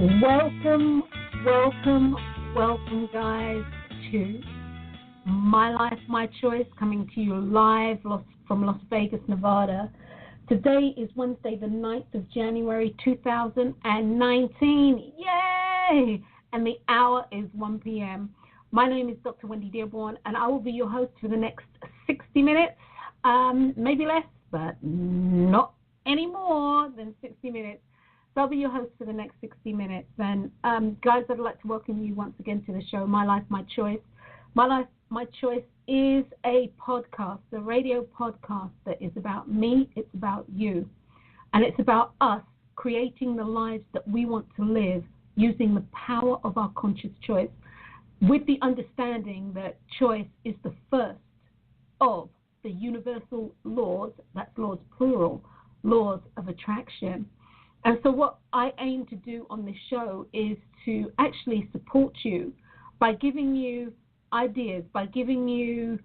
Welcome, welcome, welcome, guys, to My Life, My Choice, coming to you live from Las Vegas, Nevada. Today is Wednesday, the 9th of January, 2019. Yay! And the hour is 1 p.m. My name is Dr. Wendy Dearborn, and I will be your host for the next 60 minutes, maybe less, but not any more than 60 minutes. So I'll be your host for the next 60 minutes. And guys, I'd like to welcome you once again to the show, My Life, My Choice. My Life, My Choice is a podcast, a radio podcast that is about me, it's about you. And it's about us creating the lives that we want to live using the power of our conscious choice, with the understanding that choice is the first of the universal laws, that's laws plural, laws of attraction. And so what I aim to do on this show is to actually support you by giving you ideas, by giving you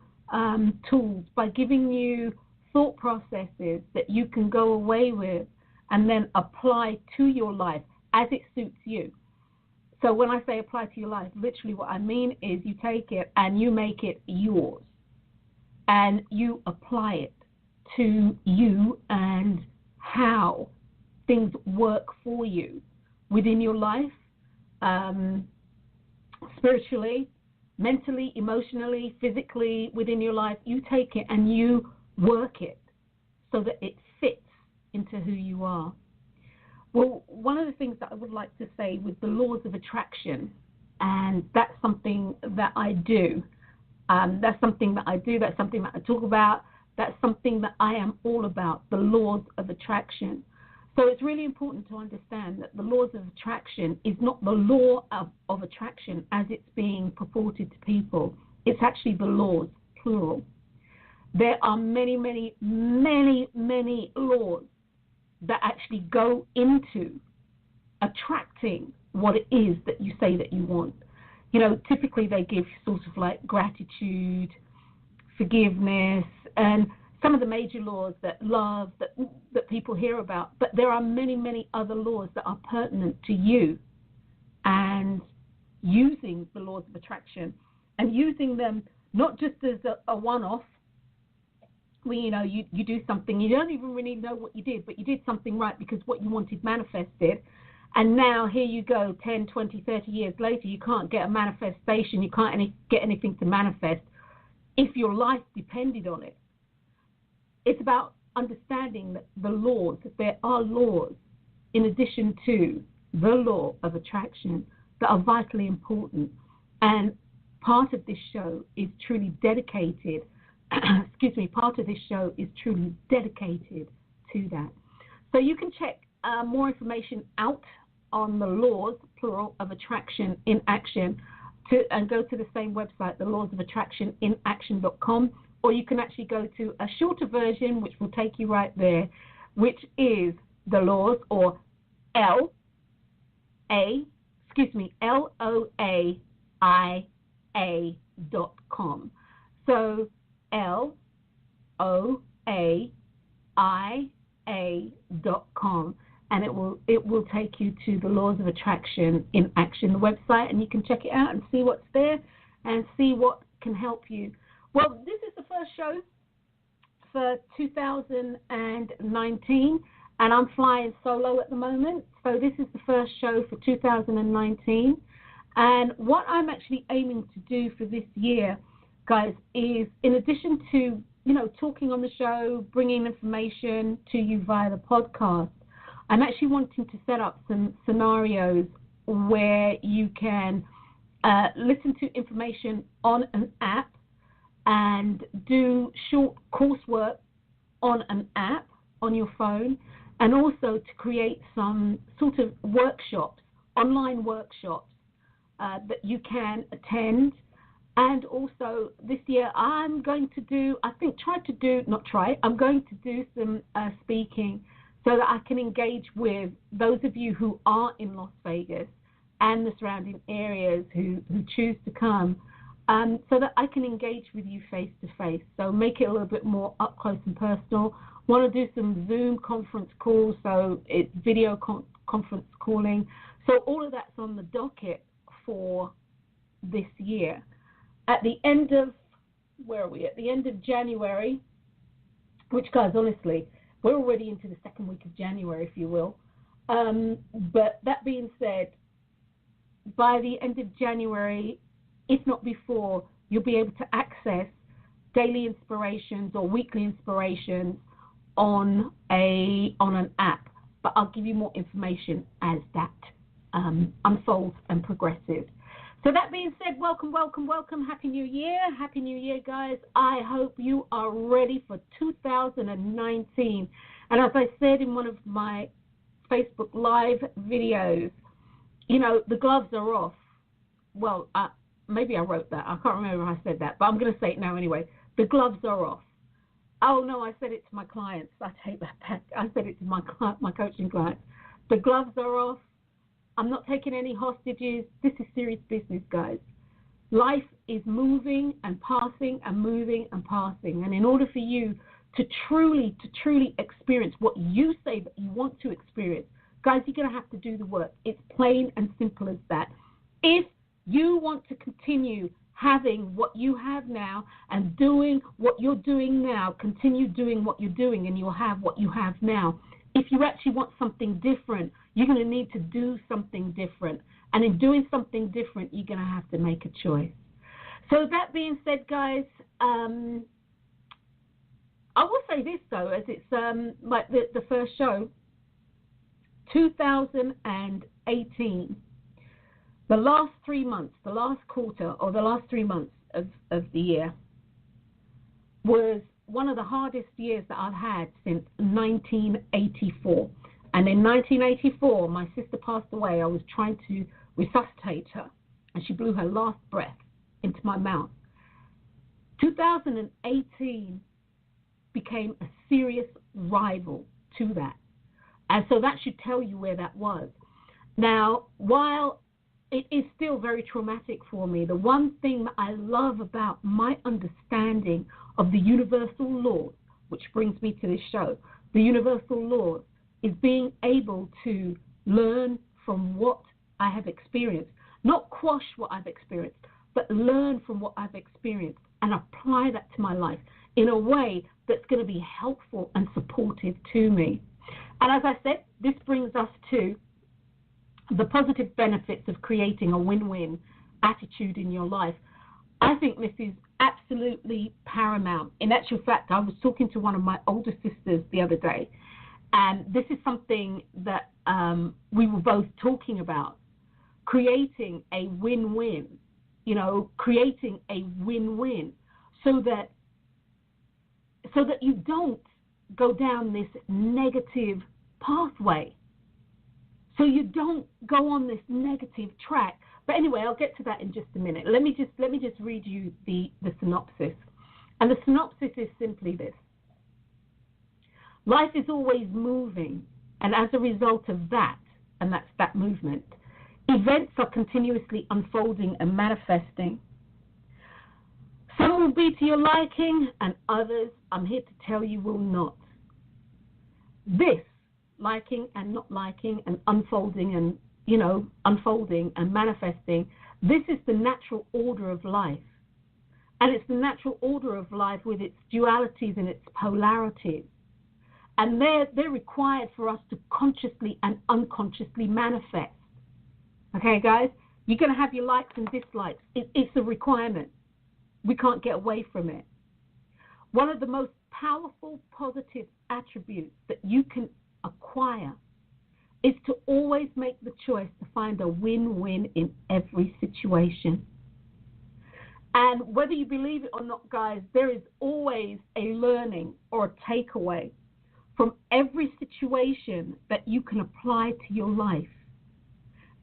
tools, by giving you thought processes that you can go away with and then apply to your life as it suits you. So when I say apply to your life, literally what I mean is you take it and you make it yours and you apply it to you and how things work for you within your life, spiritually, mentally, emotionally, physically, within your life. You take it and you work it so that it fits into who you are. Well, one of the things that I would like to say with the laws of attraction, and that's something that I do. That's something that I talk about. That's something that I am all about, the laws of attraction. So it's really important to understand that the laws of attraction is not the law of attraction as it's being purported to people. It's actually the laws, plural. There are many, many, many, many laws that actually go into attracting what it is that you say that you want. You know, typically they give sort of like gratitude, forgiveness, and some of the major laws that love, that people hear about. But there are many, many other laws that are pertinent to you, and using the laws of attraction and using them not just as a one-off, where, you know, you do something, you don't even really know what you did, but you did something right because what you wanted manifested. And now here you go, 10, 20, 30 years later, you can't get a manifestation, you can't get anything to manifest if your life depended on it. It's about understanding that the laws, that there are laws in addition to the law of attraction that are vitally important. And part of this show is truly dedicated, part of this show is truly dedicated to that. So you can check more information out on the laws, plural, of attraction in action, and go to the same website, the laws of attraction in action.com. Or you can actually go to a shorter version, which will take you right there, which is the laws, or LOAIA.com. So LOAIA.com, and it will take you to the laws of attraction in action, the website, and you can check it out and see what's there and see what can help you. Well, this is the first show for 2019, and I'm flying solo at the moment. So this is the first show for 2019. And what I'm actually aiming to do for this year, guys, is in addition to, you know, talking on the show, bringing information to you via the podcast, I'm actually wanting to set up some scenarios where you can listen to information on an app and do short coursework on an app on your phone, and also to create some sort of workshops, online workshops that you can attend. And also this year I'm going to do, I'm going to do some speaking so that I can engage with those of you who are in Las Vegas and the surrounding areas who choose to come, so that I can engage with you face to face. So make it a little bit more up close and personal. Want to do some Zoom conference calls, so it's video conference calling, So all of that's on the docket for this year. At the end of, where are we? At the end of January, which, guys, honestly, we're already into the second week of January, if you will. But that being said, by the end of January, if not before, you'll be able to access daily inspirations or weekly inspirations on an app. But I'll give you more information as that unfolds and progresses. So that being said, welcome, welcome, welcome. Happy New Year. Happy New Year, guys. I hope you are ready for 2019. And as I said in one of my Facebook Live videos, you know, the gloves are off. Well, maybe I wrote that. I can't remember if I said that, but I'm going to say it now anyway. The gloves are off. Oh, no, I said it to my clients. I take that back. I said it to my coaching clients. The gloves are off. I'm not taking any hostages. This is serious business, guys. Life is moving and passing and moving and passing. And in order for you to truly experience what you say that you want to experience, guys, you're going to have to do the work. It's plain and simple as that. If you want to continue having what you have now and doing what you're doing now, continue doing what you're doing and you'll have what you have now. If you actually want something different, you're going to need to do something different. And in doing something different, you're going to have to make a choice. So that being said, guys, I will say this, though, as it's like the first show, 2018, the last 3 months, the last quarter or the last 3 months of the year was one of the hardest years that I've had since 1984. And in 1984, my sister passed away. I was trying to resuscitate her, and she blew her last breath into my mouth. 2018 became a serious rival to that. And so that should tell you where that was. Now, while it is still very traumatic for me, the one thing that I love about my understanding of the universal laws, which brings me to this show, the universal laws, is being able to learn from what I have experienced, not quash what I've experienced, but learn from what I've experienced and apply that to my life in a way that's going to be helpful and supportive to me. And as I said, this brings us to the positive benefits of creating a win-win attitude in your life. I think this is absolutely paramount. In actual fact, I was talking to one of my older sisters the other day, and this is something that we were both talking about, creating a win-win, creating a win-win so that you don't go down this negative pathway, so you don't go on this negative track. But anyway, I'll get to that in just a minute. Let me just read you the synopsis. And the synopsis is simply this. Life is always moving, and as a result of that, and that's that movement, events are continuously unfolding and manifesting. Some will be to your liking, and others, I'm here to tell you, will not. This, liking and not liking and unfolding and, unfolding and manifesting, this is the natural order of life. And it's the natural order of life with its dualities and its polarities. And they're required for us to consciously and unconsciously manifest. Okay, guys? You're going to have your likes and dislikes. It's a requirement. We can't get away from it. One of the most powerful positive attributes that you can acquire is to always make the choice to find a win-win in every situation. And whether you believe it or not, guys, there is always a learning or a takeaway from every situation that you can apply to your life.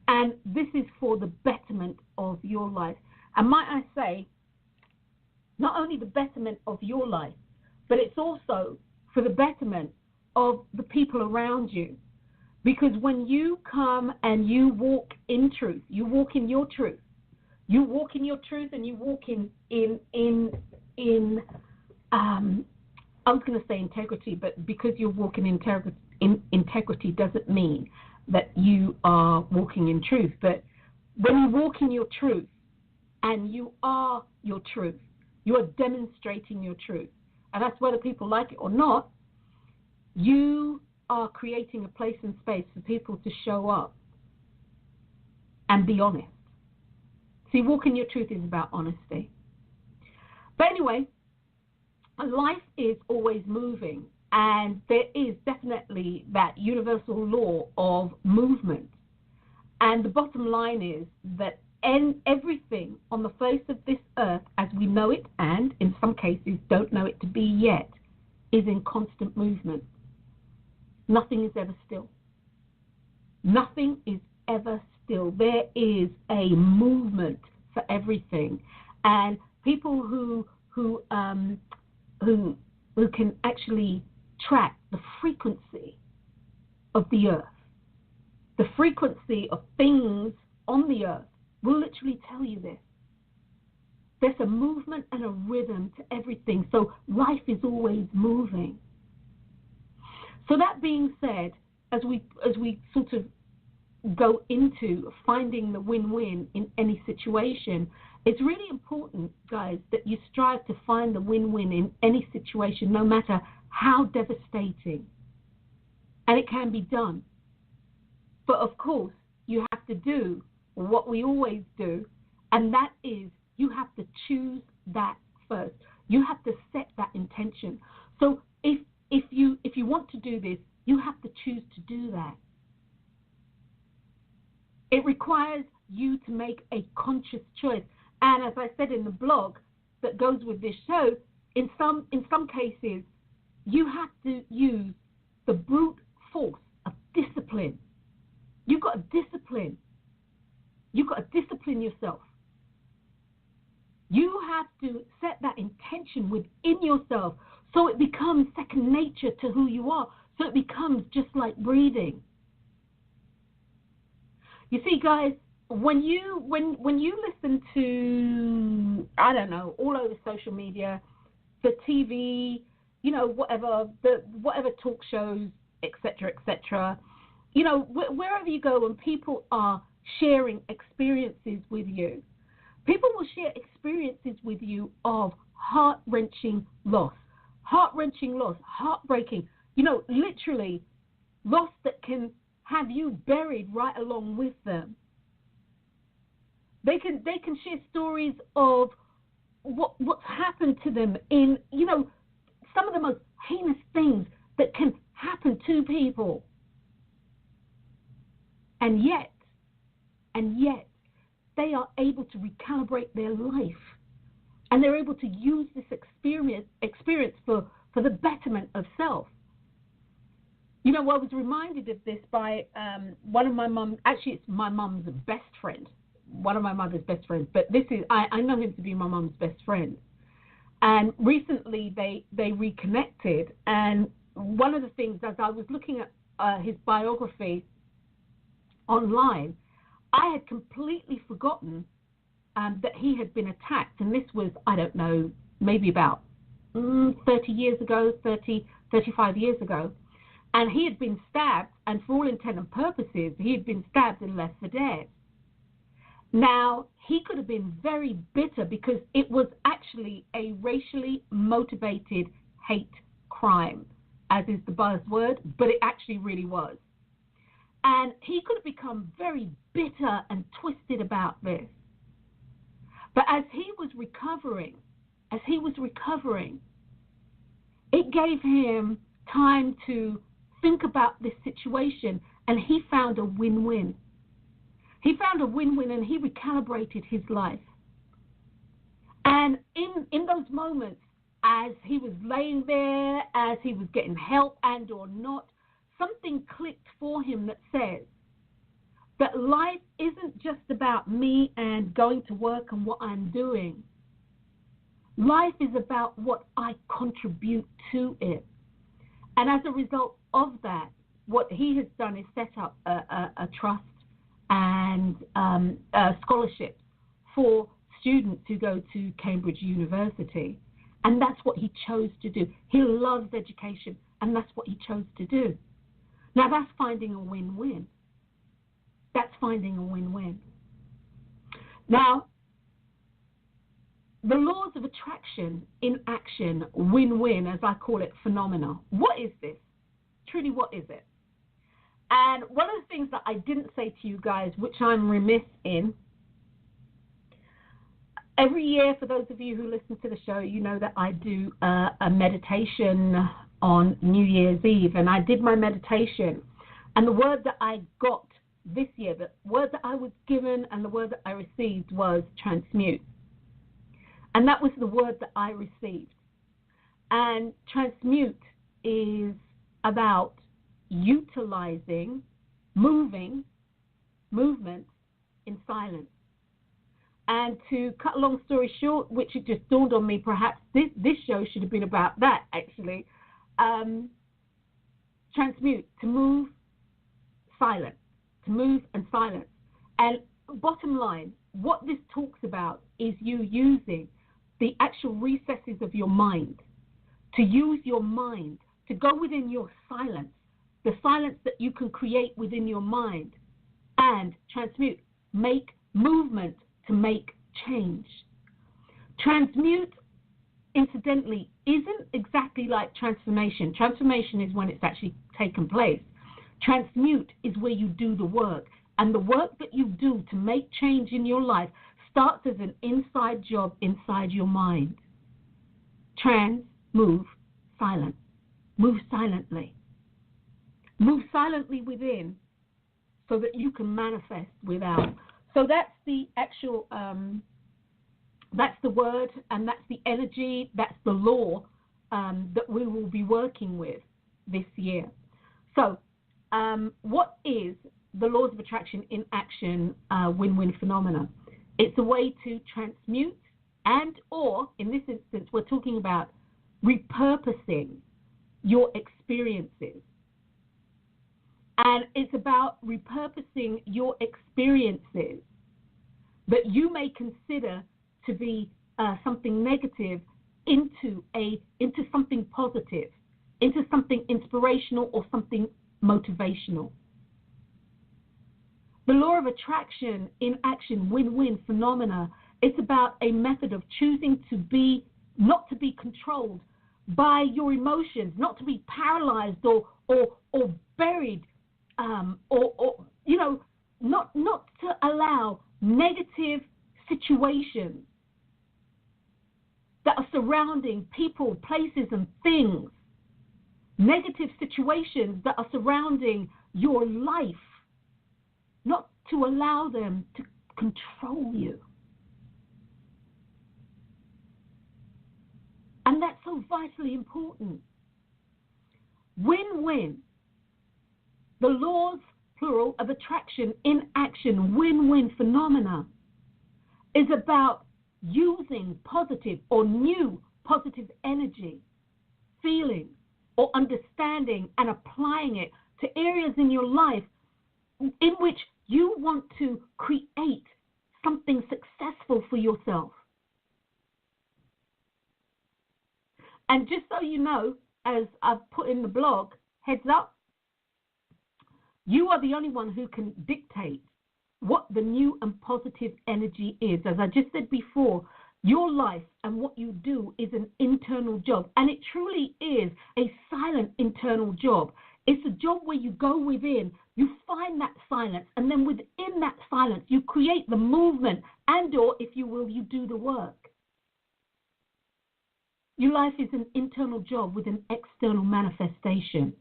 And this is for the betterment of your life. And might I say, not only the betterment of your life, but it's also for the betterment of the people around you. Because when you come and you walk in truth, you walk in your truth, you walk in your truth and you walk in I was going to say integrity, but because you're walking in integrity doesn't mean that you are walking in truth. But when you walk in your truth and you are your truth, you are demonstrating your truth. And that's whether people like it or not, you are creating a place and space for people to show up and be honest. See, walking your truth is about honesty. But anyway, life is always moving, and there is definitely that universal law of movement. And the bottom line is that everything on the face of this earth, as we know it, and in some cases don't know it to be yet, is in constant movement. Nothing is ever still. Nothing is ever still. There is a movement for everything, and people who can actually track the frequency of the earth, the frequency of things on the earth, will literally tell you this. There's a movement and a rhythm to everything, so life is always moving. So that being said, as we sort of go into finding the win-win in any situation, it's really important, guys, that you strive to find the win-win in any situation, no matter how devastating. And it can be done. But of course, you have to do what we always do, and that is you have to choose that first. You have to set that intention. So if you want to do this, you have to choose to do that. It requires you to make a conscious choice. And as I said in the blog that goes with this show, in some cases, you have to use the brute force of discipline. You've got to discipline. You've got to discipline yourself. You have to set that intention within yourself so it becomes second nature to who you are, so it becomes just like breathing. You see, guys, when you listen to, I don't know, all over social media, the TV, you know, whatever talk shows, etc., you know, wherever you go and people are sharing experiences with you, people will share experiences with you of heart-wrenching loss, heartbreaking, you know, literally loss that can have you buried right along with them. They can share stories of what's happened to them in, you know, some of the most heinous things that can happen to people. And yet, they are able to recalibrate their life. And they're able to use this experience for the betterment of self. You know, I was reminded of this by one of my mum. Actually, it's my mum's best friend, one of my mother's best friends. But this is, I know him to be my mum's best friend. And recently they reconnected. And one of the things, as I was looking at his biography online, I had completely forgotten that he had been attacked. And this was, I don't know, maybe about 30 years ago, 35 years ago. And he had been stabbed, and for all intent and purposes, he had been stabbed and left for dead. Now, he could have been very bitter because it was actually a racially motivated hate crime, as is the buzzword, but it actually really was. And he could have become very bitter and twisted about this. But as he was recovering, it gave him time to think about this situation, and he found a win-win. He found a win-win, and he recalibrated his life. And in those moments, as he was laying there, as he was getting help and or not, something clicked for him that says that life isn't just about me and going to work and what I'm doing. Life is about what I contribute to it. And as a result of that, what he has done is set up a trust and scholarships for students who go to Cambridge University. And that's what he chose to do. He loves education, and that's what he chose to do. Now, that's finding a win-win. That's finding a win-win. Now, the laws of attraction in action, win-win, as I call it, phenomena. What is this? Truly, what is it? And one of the things that I didn't say to you guys, which I'm remiss in, every year, for those of you who listen to the show, you know that I do a meditation on New Year's Eve. And I did my meditation. And the word that I got this year, the word that I was given and the word that I received was transmute. And that was the word that I received. And transmute is about utilizing movement in silence. And to cut a long story short, which it just dawned on me, perhaps this show should have been about that, actually. Transmute, to move silent, to move and silence. And bottom line, what this talks about is you using the actual recesses of your mind, to use your mind, to go within your silence, the silence that you can create within your mind, and transmute, make movement to make change. Transmute, incidentally, isn't exactly like transformation. Transformation is when it's actually taken place. Transmute is where you do the work. And the work that you do to make change in your life starts as an inside job inside your mind. Move, silent. Move silently. Move silently within so that you can manifest without. So that's the actual, that's the word, and that's the energy, that's the law that we will be working with this year. So what is the laws of attraction in action win-win phenomena? It's a way to transmute and or, in this instance, we're talking about repurposing your experiences. And it's about repurposing your experiences that you may consider to be something negative into something positive, into something inspirational or something motivational. The law of attraction in action, win-win phenomena, it's about a method of choosing to be, not to be controlled by your emotions, not to be paralyzed or buried, or you know, not to allow negative situations that are surrounding people, places, and things, negative situations that are surrounding your life, not to allow them to control you. And that's so vitally important. Win-win. The laws, plural, of attraction in action, win-win phenomena, is about using positive or new positive energy, feeling, or understanding and applying it to areas in your life in which you want to create something successful for yourself. And just so you know, as I've put in the blog, heads up, you are the only one who can dictate what the new and positive energy is. As I just said before, your life and what you do is an internal job, and it truly is a silent internal job. It's a job where you go within, you find that silence, and then within that silence, you create the movement and or, if you will, you do the work. Your life is an internal job with an external manifestation.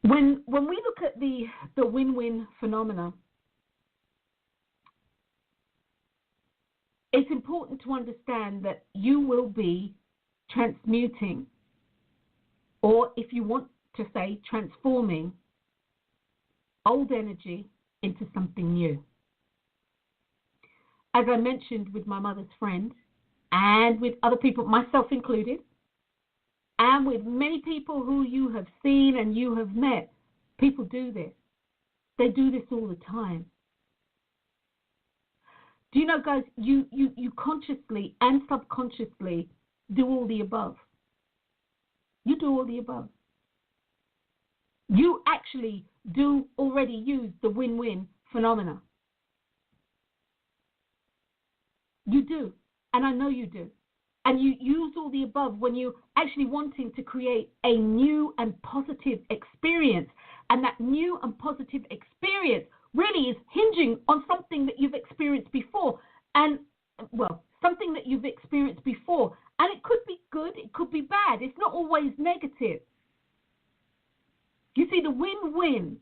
When we look at the win-win phenomena, it's important to understand that you will be transmuting, or if you want to say transforming, old energy into something new. As I mentioned with my mother's friend, and with other people, myself included, and with many people who you have seen and you have met, people do this. They do this all the time. Do you know, guys, you consciously and subconsciously do all the above. You do all the above. You actually do already use the win-win phenomena. You do, and I know you do. And you use all the above when you're actually wanting to create a new and positive experience. And that new and positive experience really is hinging on something that you've experienced before. And, well, something that you've experienced before. And it could be good, it could be bad. It's not always negative. You see, the win-win,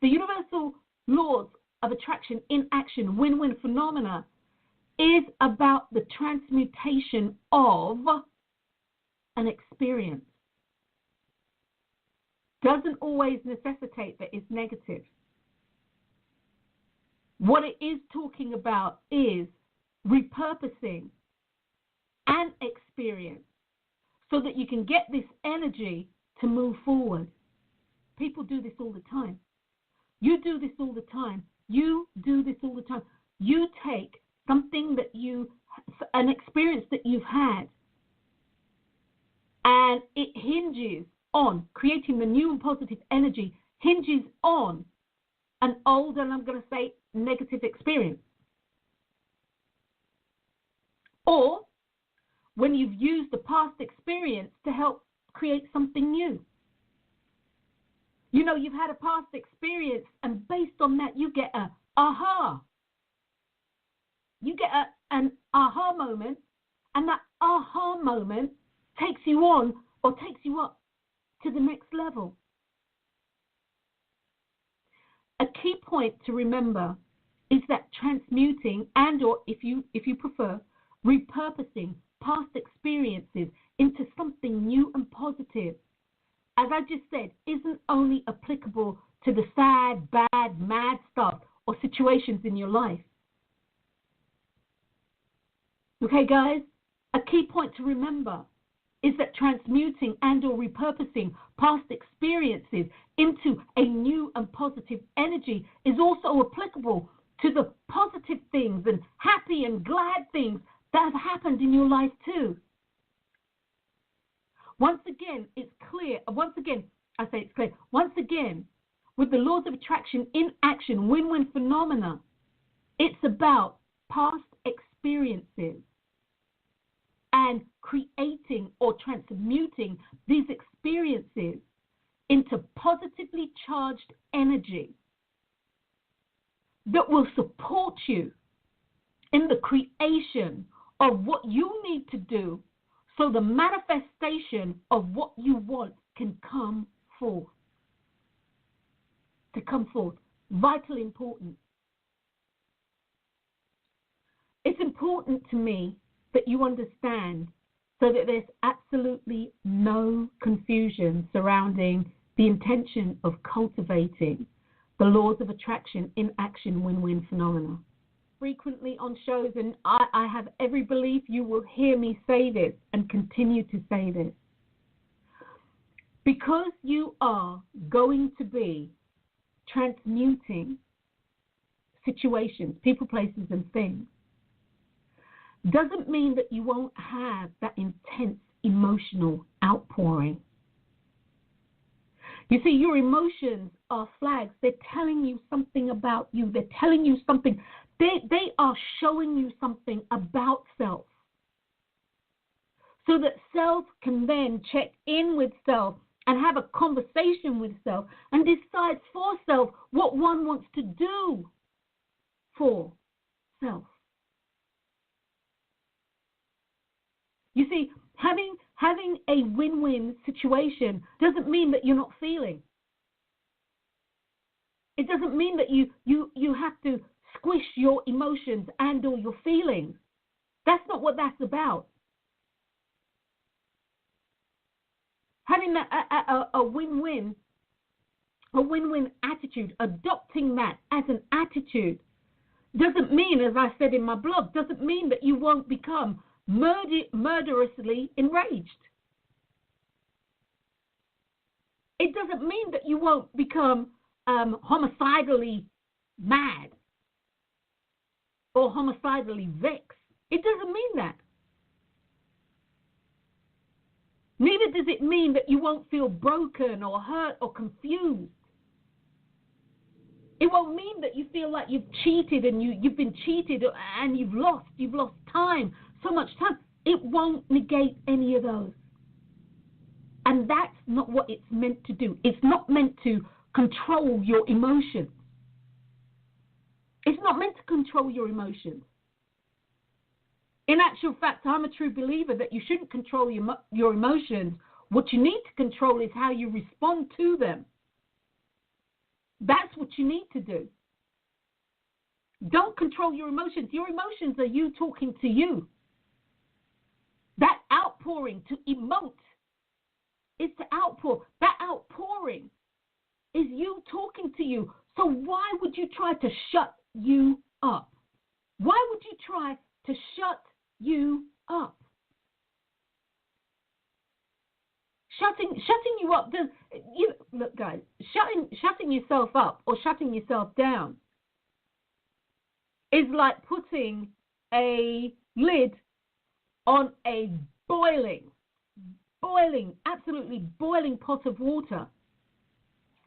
the universal laws of attraction in action, win-win phenomena, is about the transmutation of an experience. Doesn't always necessitate that it's negative. What it is talking about is repurposing an experience so that you can get this energy to move forward. People do this all the time. You do this all the time. You do this all the time. You take something that an experience that you've had, and it hinges on creating the new and positive energy, hinges on an old, and I'm going to say, negative experience. Or when you've used the past experience to help create something new. You know, you've had a past experience, and based on that, you get a aha. You get an aha moment, and that aha moment takes you on or takes you up to the next level. A key point to remember is that transmuting and, or if you prefer, repurposing past experiences into something new and positive, as I just said, isn't only applicable to the sad, bad, mad stuff or situations in your life. Okay, guys? A key point to remember is that transmuting and or repurposing past experiences into a new and positive energy is also applicable to the positive things and happy and glad things that have happened in your life too. Once again, it's clear. Once again, I say it's clear. Once again, with the laws of attraction in action, win-win phenomena, it's about past experiences and creating or transmuting these experiences into positively charged energy that will support you in the creation of what you need to do so the manifestation of what you want can come forth. To come forth. Vitally important. It's important to me that you understand so that there's absolutely no confusion surrounding the intention of cultivating the laws of attraction in action win-win phenomena. Frequently on shows, and I have every belief you will hear me say this and continue to say this. Because you are going to be transmuting situations, people, places, and things, doesn't mean that you won't have that intense emotional outpouring. You see, your emotions are flags. They're telling you something about you. They're telling you something. They are showing you something about self. So that self can then check in with self and have a conversation with self and decide for self what one wants to do for self. You see, having a win-win situation doesn't mean that you're not feeling. It doesn't mean that you have to squish your emotions and or your feelings. That's not what that's about. Having a win-win attitude, adopting that as an attitude, doesn't mean, as I said in my blog, doesn't mean that you won't become murderously enraged. It doesn't mean that you won't become homicidally mad or homicidally vexed. It doesn't mean that. Neither does it mean that you won't feel broken or hurt or confused. It won't mean that you feel like you've cheated and you've been cheated and you've lost time, so much time. It won't negate any of those. And that's not what it's meant to do. It's not meant to control your emotions. It's not meant to control your emotions. In actual fact, I'm a true believer that you shouldn't control your emotions. What you need to control is how you respond to them. That's what you need to do. Don't control your emotions. Your emotions are you talking to you. That outpouring to emote is to outpour. That outpouring is you talking to you. So why would you try to shut you up? Why would you try to shut you up? Shutting you up look, guys, shutting yourself up or shutting yourself down is like putting a lid on a boiling, absolutely boiling pot of water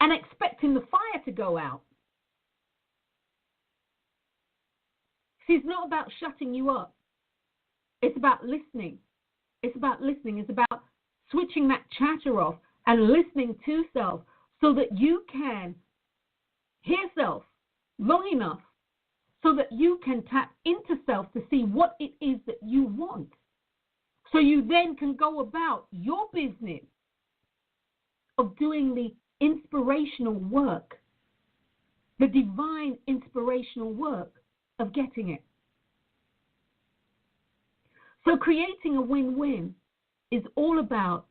and expecting the fire to go out. See, it's not about shutting you up. It's about listening. It's about listening. It's about switching that chatter off and listening to self so that you can hear self long enough so that you can tap into self to see what it is that you want. So you then can go about your business of doing the inspirational work, the divine inspirational work of getting it. So creating a win-win is all about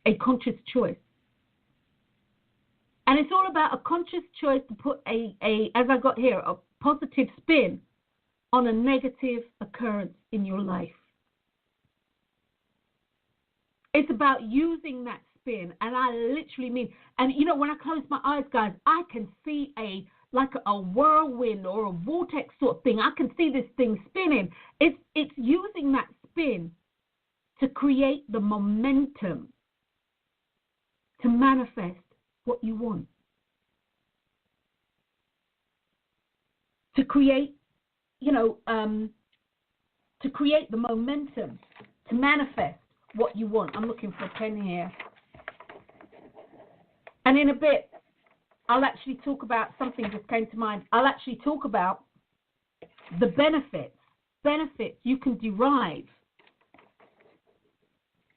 a conscious choice. And it's all about a conscious choice to put as I got here, a positive spin on a negative occurrence in your life. It's about using that spin, and I literally mean, and you know, when I close my eyes, guys, I can see like a whirlwind or a vortex sort of thing. I can see this thing spinning. It's using that spin to create the momentum to manifest what you want. To create, to create the momentum to manifest what you want. I'm looking for a pen here. And in a bit, I'll actually talk about something just came to mind. I'll actually talk about the benefits you can derive.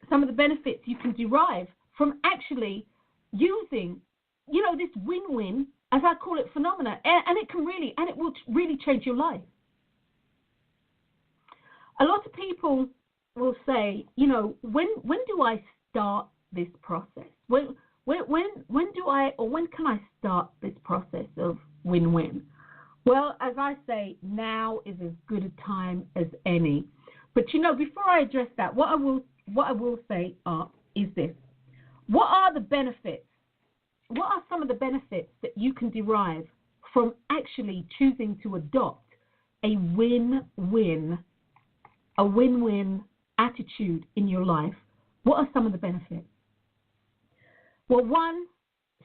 Some of the benefits you can derive from actually using, this win-win, as I call it, phenomena, and it will really change your life. A lot of people will say, when do I start this process? When can I start this process of win-win? Well, as I say, now is as good a time as any. But before I address that, what I will say is this: what are the benefits? What are some of the benefits that you can derive from actually choosing to adopt a win-win attitude in your life? What are some of the benefits? Well, one,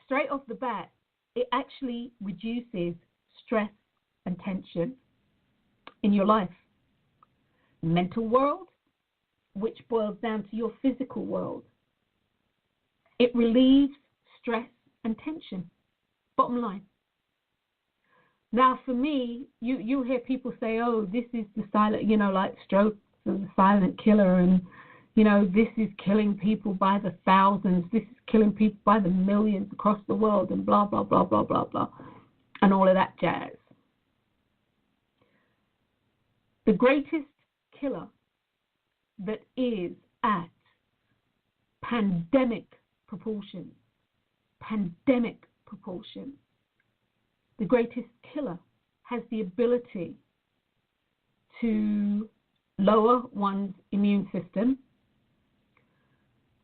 straight off the bat, it actually reduces stress and tension in your life. Mental world, which boils down to your physical world. It relieves stress and tension, bottom line. Now, for me, you'll hear people say, oh, this is the silent, like strokes and the silent killer, and, this is killing people by the thousands, this is killing people by the millions across the world, and blah, blah, blah, blah, blah, blah, and all of that jazz. The greatest killer that is at pandemic proportions, the greatest killer has the ability to lower one's immune system,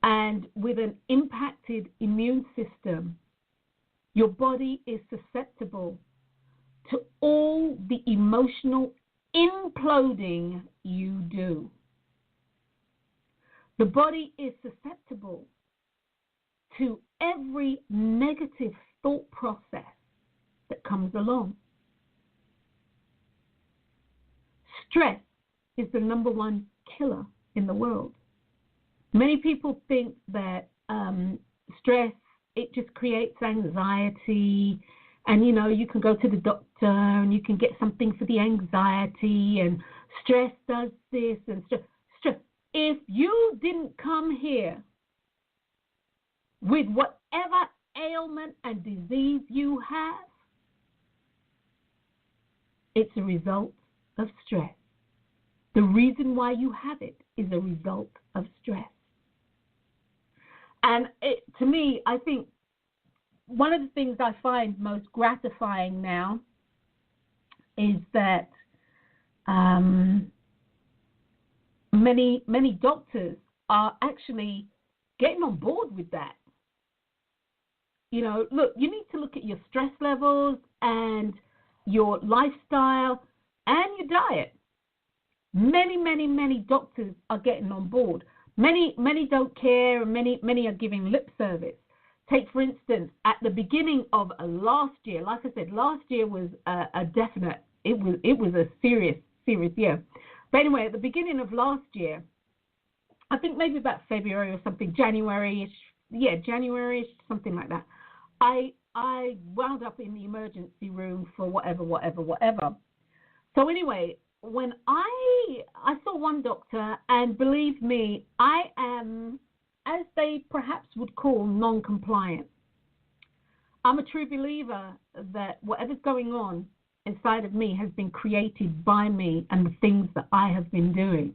and with an impacted immune system, your body is susceptible to all the emotional imploding you do. The body is susceptible to every negative thought process that comes along. Stress is the number one killer in the world. Many people think that stress, it just creates anxiety, and you can go to the doctor and you can get something for the anxiety, and stress does this and stress. If you didn't come here with whatever ailment and disease you have, it's a result of stress. The reason why you have it is a result of stress. And to me, I think one of the things I find most gratifying now is that many doctors are actually getting on board with that. Look, you need to look at your stress levels and your lifestyle and your diet. Many doctors are getting on board. Many don't care, and many are giving lip service. Take, for instance, at the beginning of last year, like I said, last year was a definite, it was a serious year. But anyway, at the beginning of last year, I think maybe about February or something, January-ish, something like that, I wound up in the emergency room for whatever. So anyway, when I saw one doctor, and believe me, I am, as they perhaps would call, non-compliant. I'm a true believer that whatever's going on inside of me has been created by me and the things that I have been doing.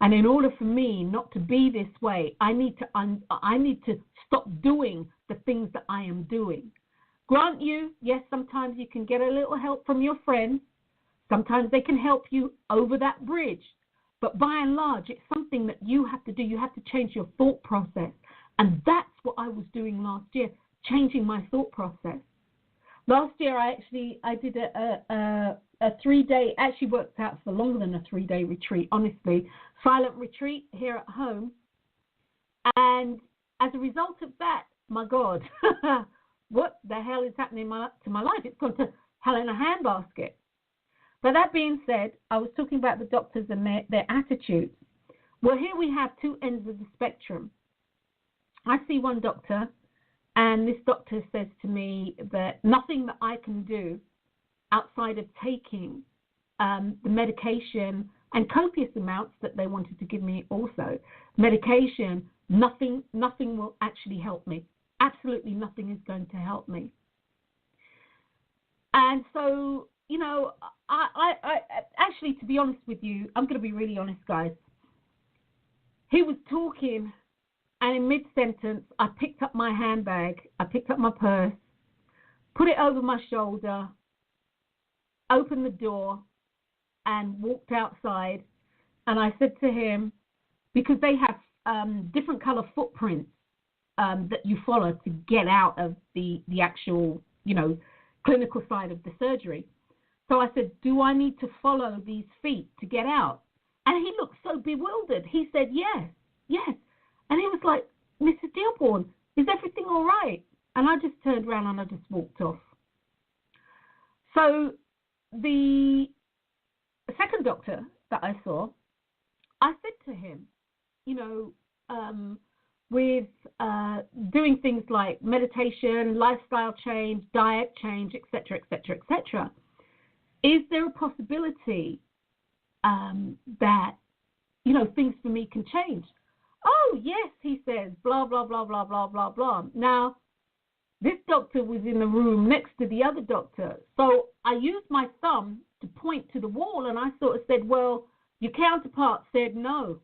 And in order for me not to be this way, I need to stop doing the things that I am doing. Grant you, yes, sometimes you can get a little help from your friends. Sometimes they can help you over that bridge. But by and large, it's something that you have to do. You have to change your thought process. And that's what I was doing last year, changing my thought process. Last year, I did a 3-day, actually worked out for longer than a 3-day retreat, honestly, silent retreat here at home. And as a result of that, my God, what the hell is happening to my life? It's gone to hell in a handbasket. But that being said, I was talking about the doctors and their attitudes. Well, here we have two ends of the spectrum. I see one doctor, and this doctor says to me that nothing that I can do outside of taking the medication and copious amounts that they wanted to give me also, medication, nothing will actually help me. Absolutely nothing is going to help me. And so, I actually, to be honest with you, I'm going to be really honest, guys. He was talking, and in mid-sentence, I picked up my handbag, I picked up my purse, put it over my shoulder, opened the door, and walked outside. And I said to him, because they have different color footprints that you follow to get out of the actual, clinical side of the surgery. So I said, do I need to follow these feet to get out? And he looked so bewildered. He said, yes. And he was like, Mrs. Dearborn, is everything all right? And I just turned around and I just walked off. So the second doctor that I saw, I said to him, with doing things like meditation, lifestyle change, diet change, etc., is there a possibility that, things for me can change? Oh, yes, he says, blah, blah, blah, blah, blah, blah, blah. Now, this doctor was in the room next to the other doctor. So I used my thumb to point to the wall, and I sort of said, well, your counterpart said no.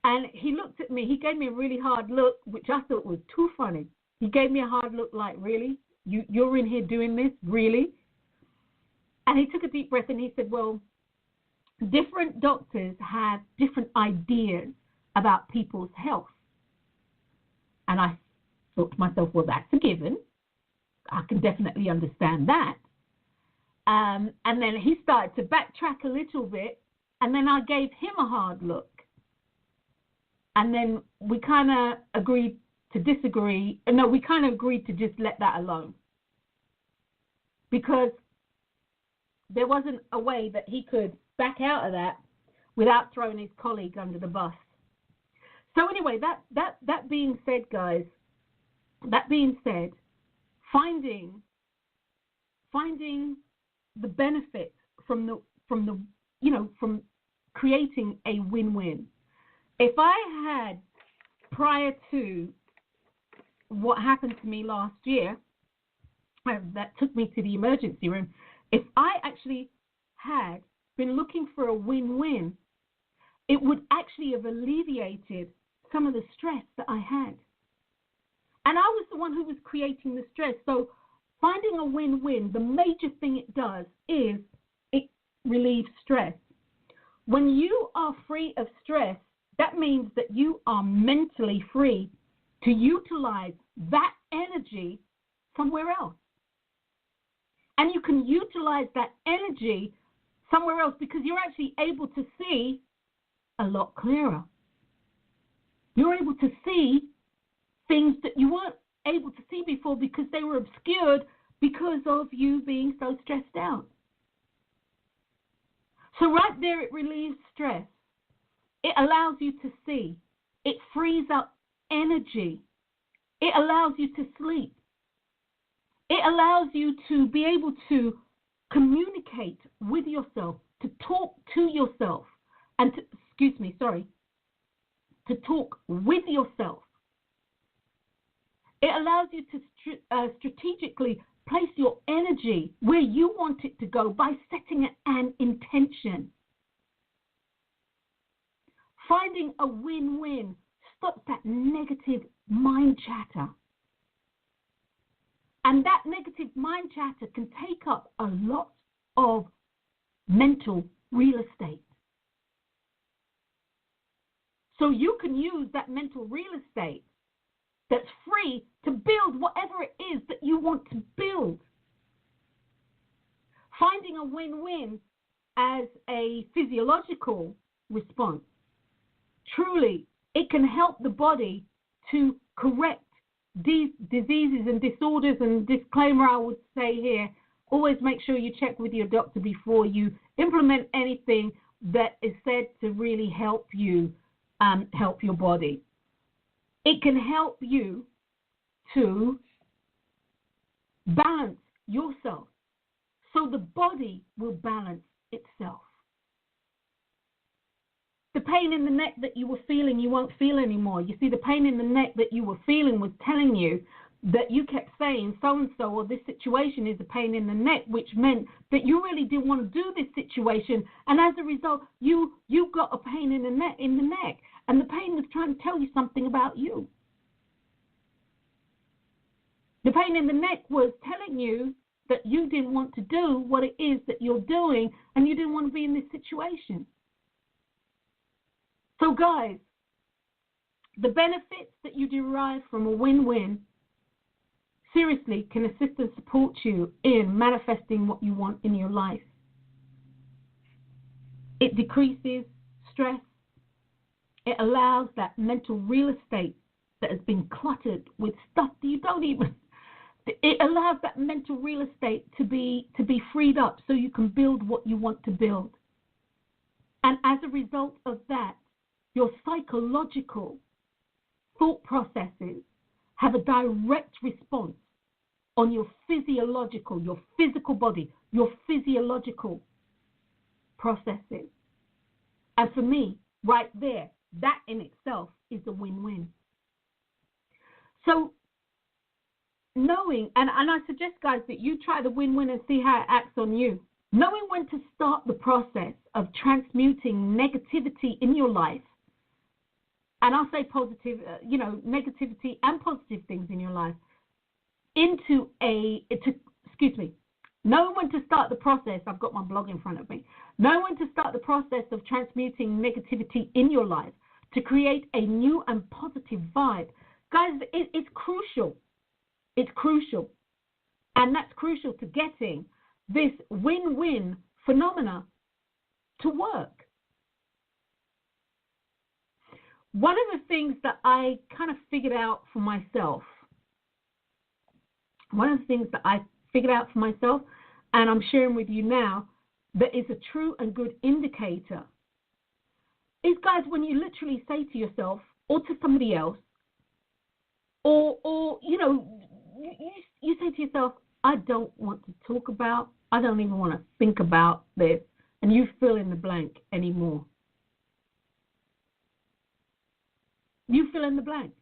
And he looked at me. He gave me a really hard look, which I thought was too funny. He gave me a hard look like, really? You're in here doing this? Really? And he took a deep breath and he said, well, different doctors have different ideas about people's health. And I thought to myself, well, that's a given. I can definitely understand that. And then he started to backtrack a little bit. And then I gave him a hard look. And then we kind of agreed to disagree. No, we kind of agreed to just let that alone. Because there wasn't a way that he could back out of that without throwing his colleague under the bus. So anyway, that being said, guys, finding the benefits from creating a win-win. If I had, prior to what happened to me last year, that took me to the emergency room, if I actually had been looking for a win-win, it would actually have alleviated some of the stress that I had. And I was the one who was creating the stress. So finding a win-win, the major thing it does is it relieves stress. When you are free of stress, that means that you are mentally free to utilize that energy somewhere else. And you can utilize that energy somewhere else because you're actually able to see a lot clearer. You're able to see things that you weren't able to see before because they were obscured because of you being so stressed out. So right there, it relieves stress. It allows you to see. It frees up energy. It allows you to sleep. It allows you to be able to communicate with yourself, to talk to yourself, and to talk with yourself. It allows you to strategically place your energy where you want it to go by setting an intention. Finding a win-win stops that negative mind chatter. And that negative mind chatter can take up a lot of mental real estate. So you can use that mental real estate that's free to build whatever it is that you want to build. Finding a win-win as a physiological response. Truly, it can help the body to correct these diseases and disorders. And disclaimer I would say here, always make sure you check with your doctor before you implement anything that is said to really help you, help your body. It can help you to balance yourself so the body will balance itself. The pain in the neck that you were feeling, you won't feel anymore. You see, the pain in the neck that you were feeling was telling you that you kept saying so-and-so or this situation is a pain in the neck, which meant that you really didn't want to do this situation. And as a result, you got a pain in the neck. And the pain was trying to tell you something about you. The pain in the neck was telling you that you didn't want to do what it is that you're doing and you didn't want to be in this situation. So guys, the benefits that you derive from a win-win seriously can assist and support you in manifesting what you want in your life. It decreases stress. It allows that mental real estate that has been cluttered with stuff that you don't even. It allows that mental real estate to be freed up so you can build what you want to build. And as a result of that, your psychological thought processes have a direct response on your physical body, your physiological processes. And for me, right there, that in itself is a win-win. So knowing, and I suggest, guys, that you try the win-win and see how it acts on you. Knowing when to start the process of transmuting negativity in your life, and I'll say positive, negativity and positive things in your life, knowing when to start the process, I've got my blog in front of me, knowing when to start the process of transmuting negativity in your life to create a new and positive vibe. Guys, it's crucial. It's crucial. And that's crucial to getting this win-win phenomena to work. One of the things that I kind of figured out for myself, and I'm sharing with you now, that is a true and good indicator, is, guys, when you literally say to yourself or to somebody else, or you say to yourself, I don't want to talk about, I don't even want to think about this, and you fill in the blank anymore. You fill in the blank.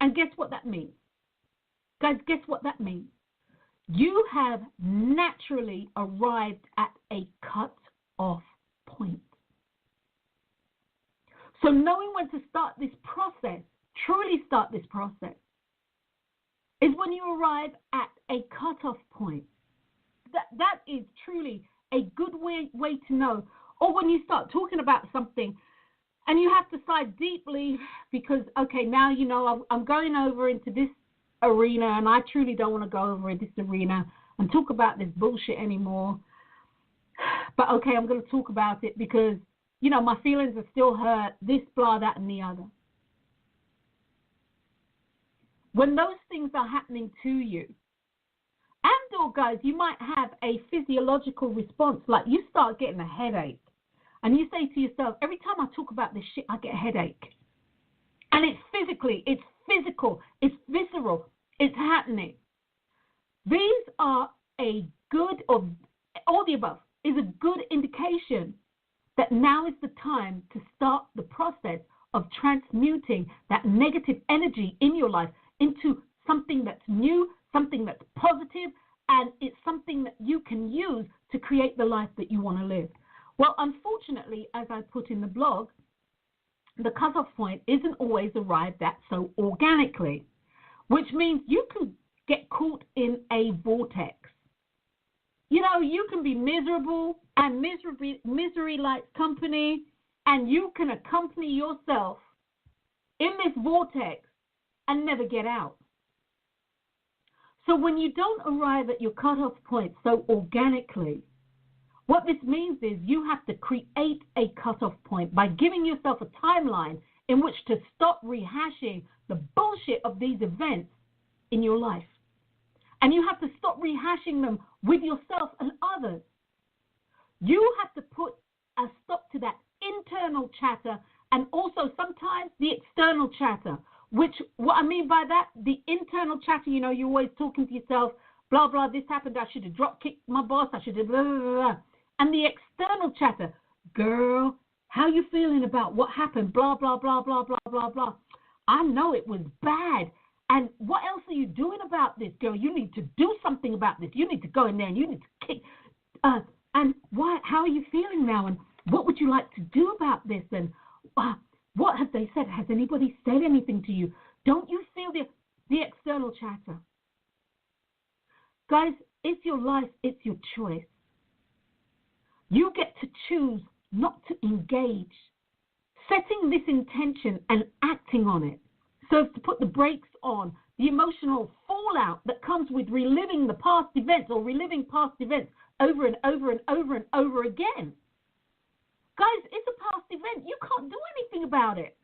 And guess what that means? Guys, guess what that means? You have naturally arrived at a cut-off point. So knowing when to start this process, truly start this process, is when you arrive at a cut-off point. That is truly a good way to know. Or when you start talking about something and you have to sigh deeply because, okay, now you know I'm going over into this arena and I truly don't want to go over in this arena and talk about this bullshit anymore. But, okay, I'm going to talk about it because, you know, my feelings are still hurt, this, blah, that, and the other. When those things are happening to you, and or, guys, you might have a physiological response, like you start getting a headache, and you say to yourself, every time I talk about this shit, I get a headache. And it's physical, it's visceral, it's happening. These are a good, or all the above, is a good indication that now is the time to start the process of transmuting that negative energy in your life into something that's new, something that's positive, and it's something that you can use to create the life that you want to live. Well, unfortunately, as I put in the blog, the cutoff point isn't always arrived at so organically, which means you can get caught in a vortex. You know, you can be miserable, and misery likes company, and you can accompany yourself in this vortex and never get out. So when you don't arrive at your cutoff point so organically, what this means is you have to create a cutoff point by giving yourself a timeline in which to stop rehashing the bullshit of these events in your life. And you have to stop rehashing them with yourself and others. You have to put a stop to that internal chatter and also sometimes the external chatter, which, what I mean by that, the internal chatter, you know, you're always talking to yourself, blah, blah, this happened, I should have drop kicked my boss, I should have blah, blah, blah. And the external chatter, girl, how you feeling about what happened, blah, blah, blah, blah, blah, blah, blah. I know it was bad. And what else are you doing about this, girl? You need to do something about this. You need to go in there and you need to kick. And why? How are you feeling now? And what would you like to do about this? And what have they said? Has anybody said anything to you? Don't you feel the external chatter? Guys, it's your life. It's your choice. You get to choose not to engage, setting this intention and acting on it. So to put the brakes on the emotional fallout that comes with reliving the past events or reliving past events over and over and over and over again. Guys, it's a past event. You can't do anything about it.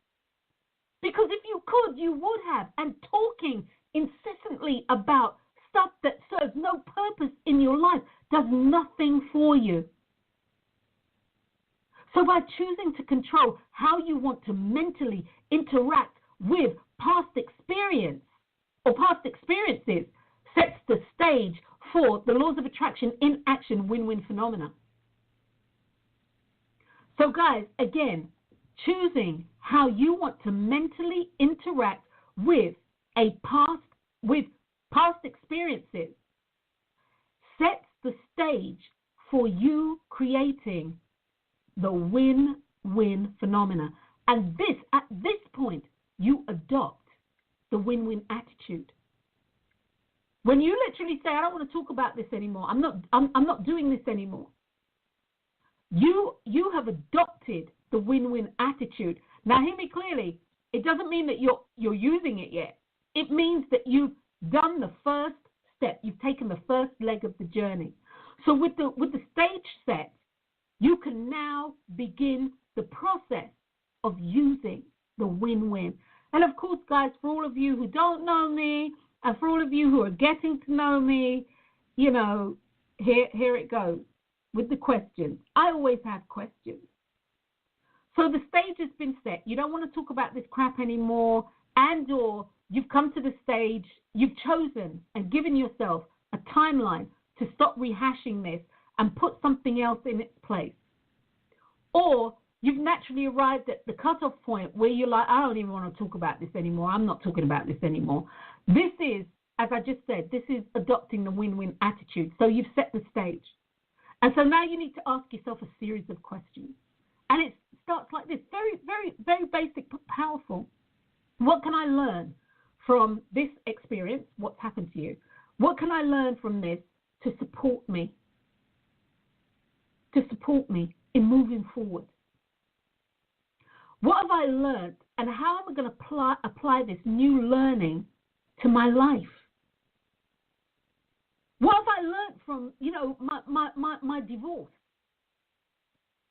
Because if you could, you would have. And talking incessantly about stuff that serves no purpose in your life does nothing for you. So by choosing to control how you want to mentally interact with past experience or past experiences sets the stage for the laws of attraction in action win-win phenomena. So guys, again, choosing how you want to mentally interact with past experiences sets the stage for you creating the win-win phenomena. And at this point, you adopt the win-win attitude. When you literally say, I don't want to talk about this anymore, I'm not doing this anymore, you have adopted the win-win attitude. Now hear me clearly, it doesn't mean that you're using it yet. It means that you've done the first step, you've taken the first leg of the journey. So with the stage set, You can now begin the process of using the win-win. And of course, guys, for all of you who don't know me, and for all of you who are getting to know me, you know, here it goes with the questions. I always have questions. So the stage has been set. You don't want to talk about this crap anymore, and or you've come to the stage, you've chosen and given yourself a timeline to stop rehashing this and put something else in its place. Or you've naturally arrived at the cutoff point where you're like, I don't even want to talk about this anymore. I'm not talking about this anymore. This is, as I just said, this is adopting the win-win attitude. So you've set the stage. And so now you need to ask yourself a series of questions. And it starts like this, very, very, very basic but powerful. What can I learn from this experience? What's happened to you? What can I learn from this to support me? To support me in moving forward. What have I learned, and how am I going to apply this new learning to my life? What have I learned from, you know, my divorce?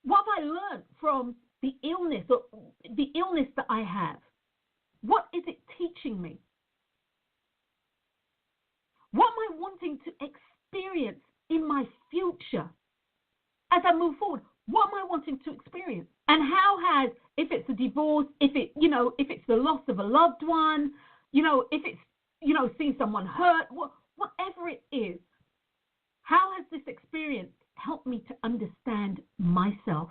What have I learned from the illness or the illness that I have? What is it teaching me? What am I wanting to experience in my future as I move forward? What am I wanting to experience? And how has, if it's a divorce, if it's the loss of a loved one, if it's, seeing someone hurt, whatever it is, how has this experience helped me to understand myself?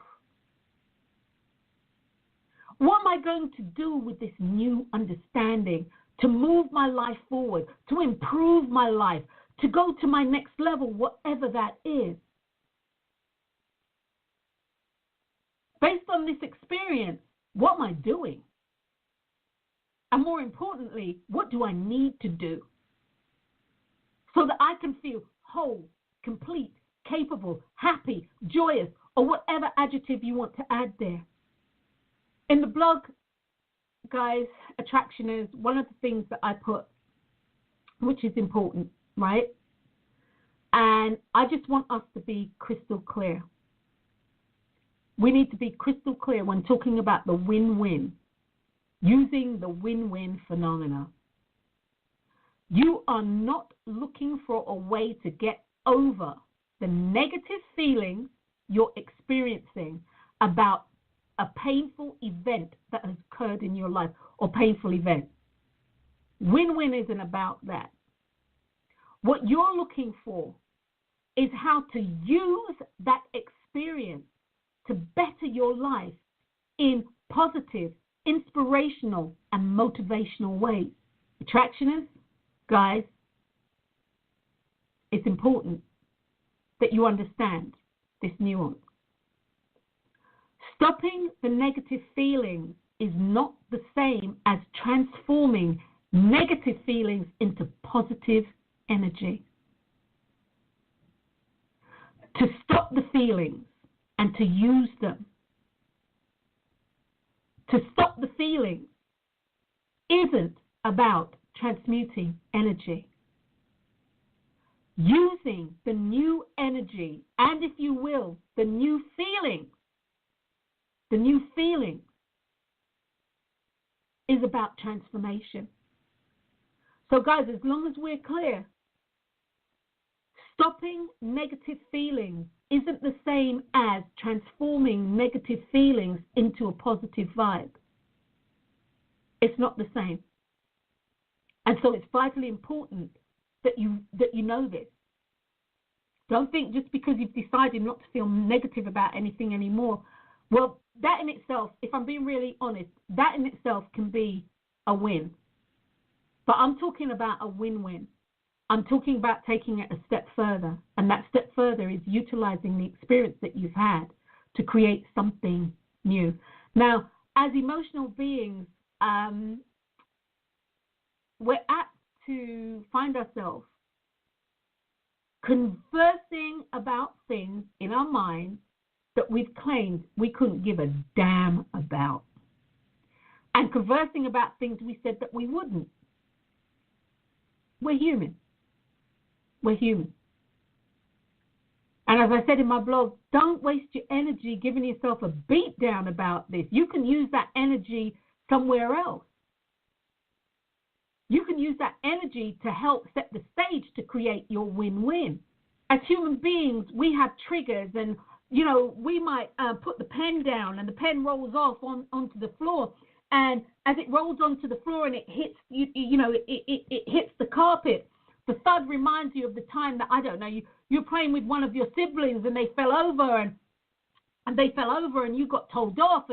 What am I going to do with this new understanding to move my life forward, to improve my life, to go to my next level, whatever that is? Based on this experience, what am I doing? And more importantly, what do I need to do so that I can feel whole, complete, capable, happy, joyous, or whatever adjective you want to add there? In the blog, guys, attraction is one of the things that I put, which is important, right? And I just want us to be crystal clear. We need to be crystal clear when talking about the win-win, using the win-win phenomena. You are not looking for a way to get over the negative feelings you're experiencing about a painful event that has occurred in your life, or painful event. Win-win isn't about that. What you're looking for is how to use that experience to better your life in positive, inspirational, and motivational ways. Attractionists, guys, it's important that you understand this nuance. Stopping the negative feelings is not the same as transforming negative feelings into positive energy. To stop the feelings and to use them. To stop the feelings isn't about transmuting energy. Using the new energy, and if you will, the new feelings is about transformation. So guys, as long as we're clear, stopping negative feelings isn't the same as transforming negative feelings into a positive vibe. It's not the same. And so it's vitally important that you know this. Don't think just because you've decided not to feel negative about anything anymore. Well, that in itself, if I'm being really honest, that in itself can be a win. But I'm talking about a win-win. I'm talking about taking it a step further. And that step further is utilizing the experience that you've had to create something new. Now, as emotional beings, we're apt to find ourselves conversing about things in our minds that we've claimed we couldn't give a damn about. And conversing about things we said that we wouldn't. We're human. We're human. And as I said in my blog, don't waste your energy giving yourself a beat down about this. You can use that energy somewhere else. You can use that energy to help set the stage to create your win-win. As human beings, we have triggers, and we might put the pen down, and the pen rolls off onto the floor. And as it rolls onto the floor and it hits it hits the carpet, the thud reminds you of the time that, I don't know, you're playing with one of your siblings and they fell over and you got told off,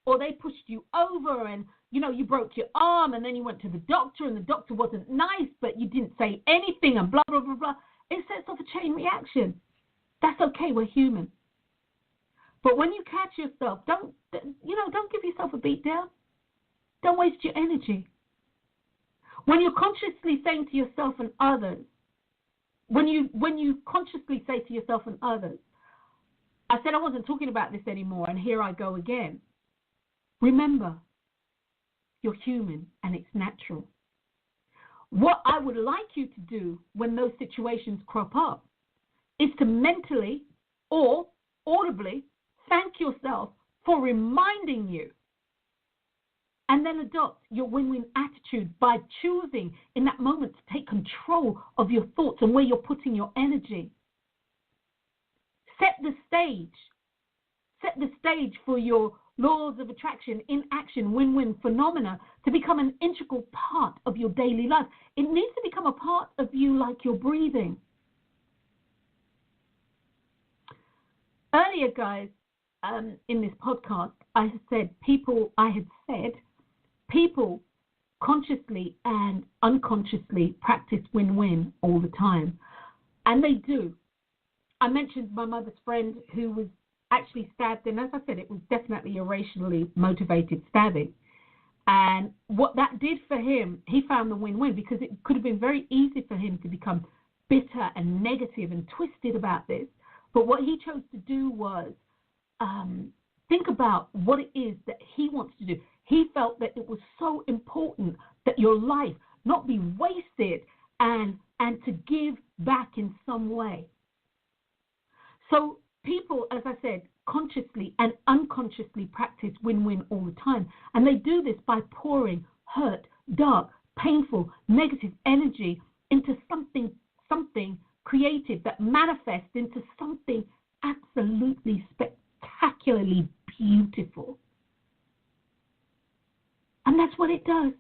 or they pushed you over and you broke your arm, and then you went to the doctor and the doctor wasn't nice, but you didn't say anything, and blah blah blah blah. It sets off a chain reaction. That's okay. We're human. But when you catch yourself, don't give yourself a beat down. Don't waste your energy. When you're consciously saying to yourself and others, when you consciously say to yourself and others, I said I wasn't talking about this anymore, and here I go again. Remember, you're human and it's natural. What I would like you to do when those situations crop up is to mentally or audibly thank yourself for reminding you, and then adopt your win-win attitude by choosing in that moment to take control of your thoughts and where you're putting your energy. Set the stage. Set the stage for your laws of attraction in action, win-win phenomena to become an integral part of your daily life. It needs to become a part of you like your breathing. Earlier, guys, in this podcast, I had said people consciously and unconsciously practice win-win all the time. And they do. I mentioned my mother's friend who was actually stabbed, and as I said, it was definitely a racially motivated stabbing. And what that did for him, he found the win-win, because it could have been very easy for him to become bitter and negative and twisted about this. But what he chose to do was think about what it is that he wants to do. He felt that it was so important that your life not be wasted and to give back in some way. So people, as I said, consciously and unconsciously practice win-win all the time. And they do this by pouring hurt, dark, painful, negative energy into something creative that manifests into something absolutely spectacularly beautiful. And that's what it does.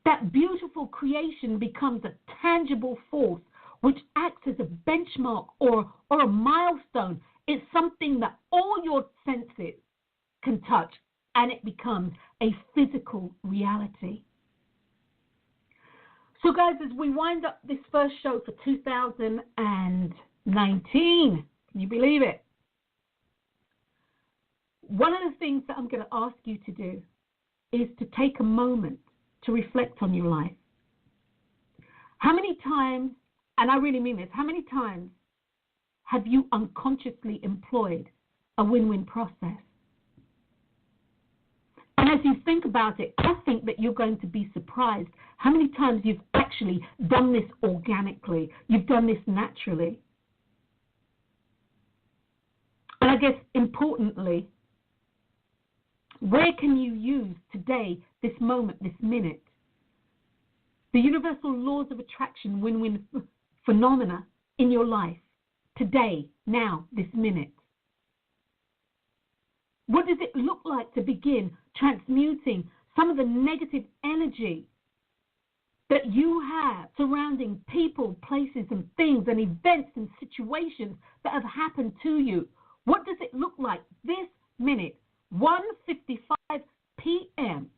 That beautiful creation becomes a tangible force which acts as a benchmark or a milestone. It's something that all your senses can touch, and it becomes a physical reality. So, guys, as we wind up this first show for 2019, can you believe it? One of the things that I'm going to ask you to do is to take a moment to reflect on your life. How many times, and I really mean this, how many times have you unconsciously employed a win-win process? And as you think about it, I think that you're going to be surprised how many times you've actually done this organically. You've done this naturally. And I guess importantly, where can you use today, this moment, this minute, the universal laws of attraction, win-win phenomena in your life, today, now, this minute? What does it look like to begin transmuting some of the negative energy that you have surrounding people, places, and things, and events and situations that have happened to you? What does it look like this minute, 1:55 p.m.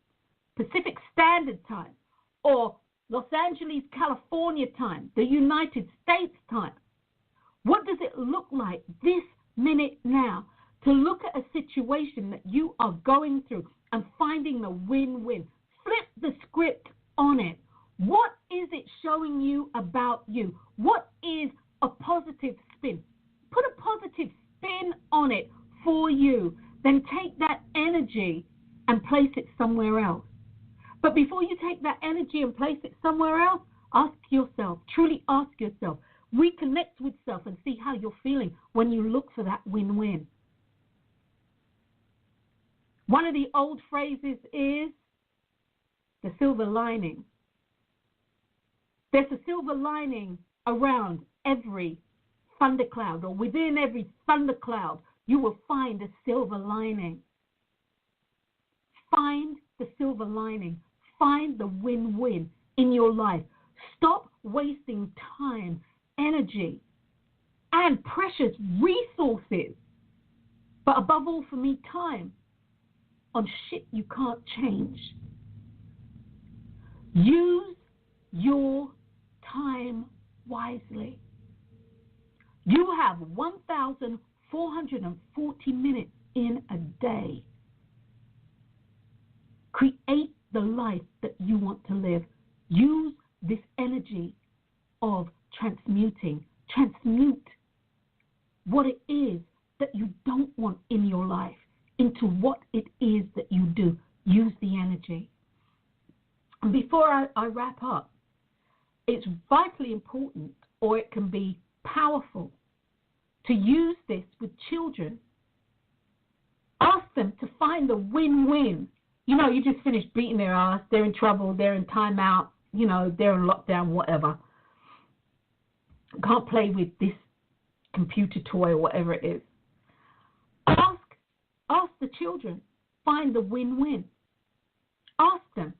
Pacific Standard Time, or Los Angeles, California time, the United States time? What does it look like this minute now to look at a situation that you are going through and finding the win-win? Flip the script on it. What is it showing you about you? What is a positive spin? Put a positive spin on it for you. Then take that energy and place it somewhere else. But before you take that energy and place it somewhere else, ask yourself, truly ask yourself, Reconnect with self and see how you're feeling when you look for that win-win. One of the old phrases is the silver lining. There's a silver lining around every thundercloud, or within every thundercloud, you will find a silver lining. Find the silver lining. Find the win-win in your life. Stop wasting time, energy, and precious resources, but above all for me, time, on shit you can't change. Use your time wisely. You have 1,440 minutes in a day. Create the life that you want to live. Use this energy of transmuting. Transmute what it is that you don't want in your life into what it is that you do. Use the energy. And before I wrap up, it's vitally important, or it can be powerful, to use this with children. Ask them to find the win-win. You know, you just finished beating their ass, they're in trouble, they're in timeout, you know, they're in lockdown, whatever. Can't play with this computer toy or whatever it is. Ask the children, find the win-win. Ask them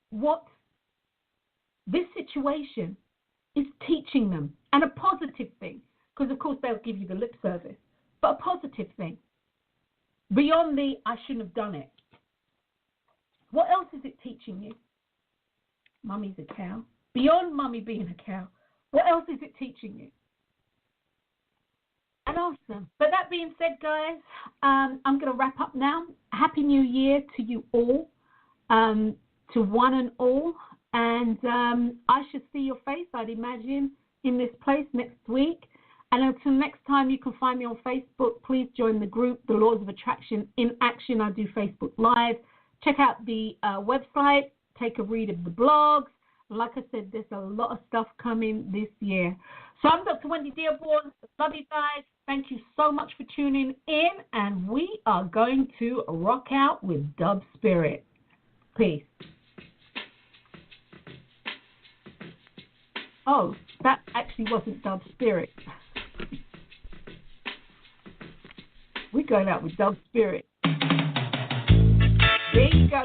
what this situation is teaching them, and a positive thing, because of course they'll give you the lip service, but a positive thing beyond the I shouldn't have done it. What else is it teaching you? Mummy's a cow. Beyond mummy being a cow, what else is it teaching you? And ask them. But that being said, guys, I'm going to wrap up now. Happy New Year to you all, to one and all. And I should see your face, I'd imagine, in this place next week. And until next time, you can find me on Facebook. Please join the group, The Laws of Attraction in Action. I do Facebook Live. Check out the website. Take a read of the blogs. Like I said, there's a lot of stuff coming this year. So I'm Dr. Wendy Dearborn. Love you guys. Thank you so much for tuning in. And we are going to rock out with Dub Spirit. Peace. Oh, that actually wasn't Dub Spirit. We're going out with Dub Spirit. There you go.